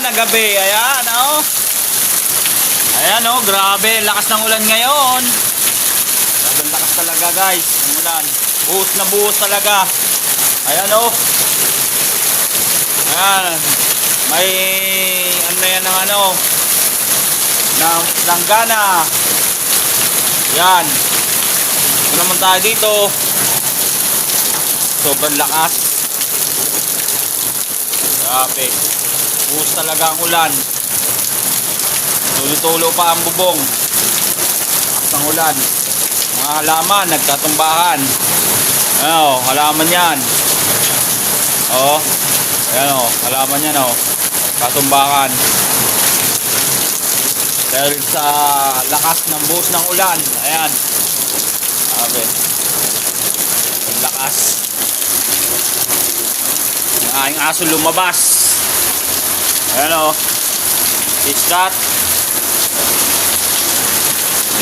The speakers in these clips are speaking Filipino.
na gabi. Ayan, oh. Ayan, oh. Grabe. Lakas ng ulan ngayon. Grabe, lakas talaga, guys. Ng ulan. Buhos na buhos talaga. Ayan, oh. Ayan. May ano yan ng ano. Langgana. Ayan. Ano naman tayo dito. Sobrang lakas. Grabe. Buhos talaga ang ulan. Tulo-tulo pa ang bubong. Lakas ng ulan. Mga halaman, nagtatumbahan. Ano, halaman yan. Oh. Ayan o, halaman yan o. Katumbakan. Dahil sa lakas ng buhos ng ulan. Ayan. Grabe. Ang lakas. Ang aking aso lumabas. Ayan o. Iskat.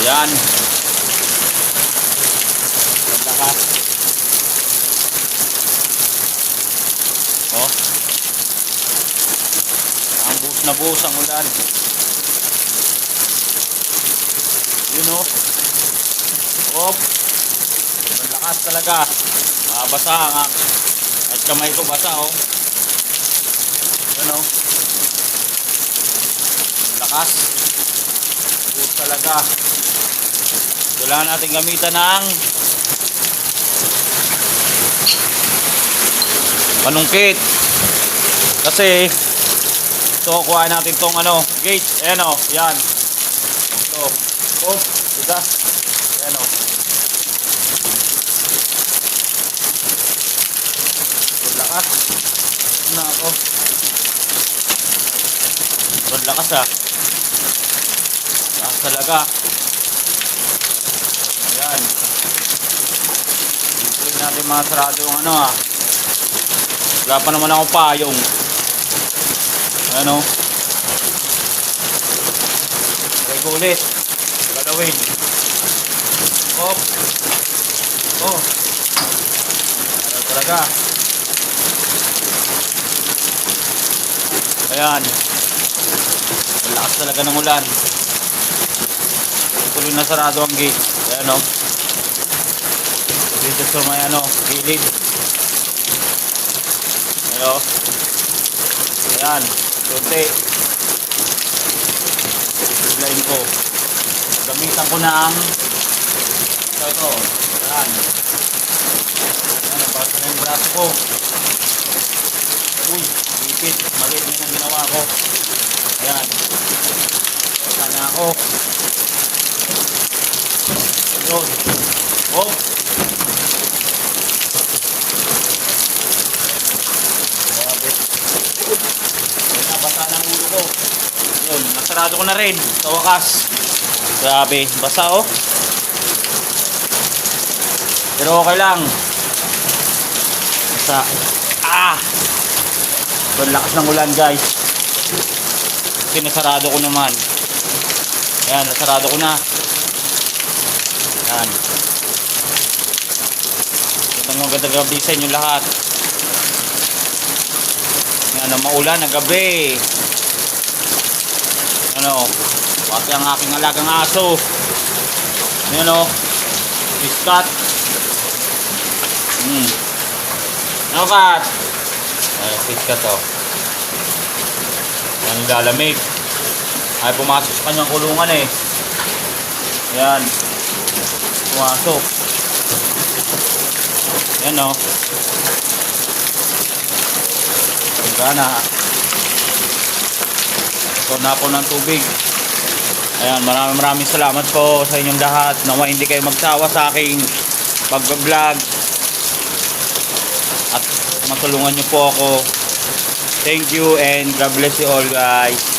Ayan. Ang lakas. Oh. Ang buhos na buhos ang ulan. Yun o. Oh. Ang lakas talaga. Basa nga. At kamay ko basa o. Yun o. Ang lakas. Buhos talaga. Kailangan natin gamitan ng panungkit. Kasi ito, kuha natin tong ano, gate. Ayan o, yan. Ito. Oh, diba? Ayan o. Ang lakas. Ano na ako? Ang lakas ha. Lakas talaga. Ayan. Ituloy natin mga sarado yung ano ha. Wala pa naman ako payong. Ano? Okay ko ulit. Galawin. Hop. Oh. Ano talaga. Ayan. Malakas talaga ng ulan. Tuloy na sarado ang gate. Ayan o. Dito sa may ano, gilid. Ayan. Ayan. Kunti. Line ko. Gamitan ko na ang ito. Ayan. Ayan. Nabasa na yung braso ko. Uy. Ipit. Maliit na yung ginawa ko. Ayan. Basa na ako. Ayun. Oh. Basa ng ulo ko. Yun, nasarado ko na rin sa wakas. Grabe, basa oh. Pero okay lang. Basa. So, lakas ng ulan guys. Kasi nasarado ko naman. Ayan, nasarado ko na. Ayan. Ito nga ganda gabi sa inyo lahat. Ano, maulan na gabi. Ano, pati ang aking alagang aso. Ano, iskat. Ano kat? Iskat oh. Yan yung lalamig. Ay pumasok sa kanyang kulungan eh. Yan. Pumasok. Yan oh. Gana. So napo ng tubig. Ayan, maraming salamat po sa inyong lahat. Nawa hindi kayo magsawa sa aking pag-vlog. At matulungan niyo po ako. Thank you and God bless you all guys.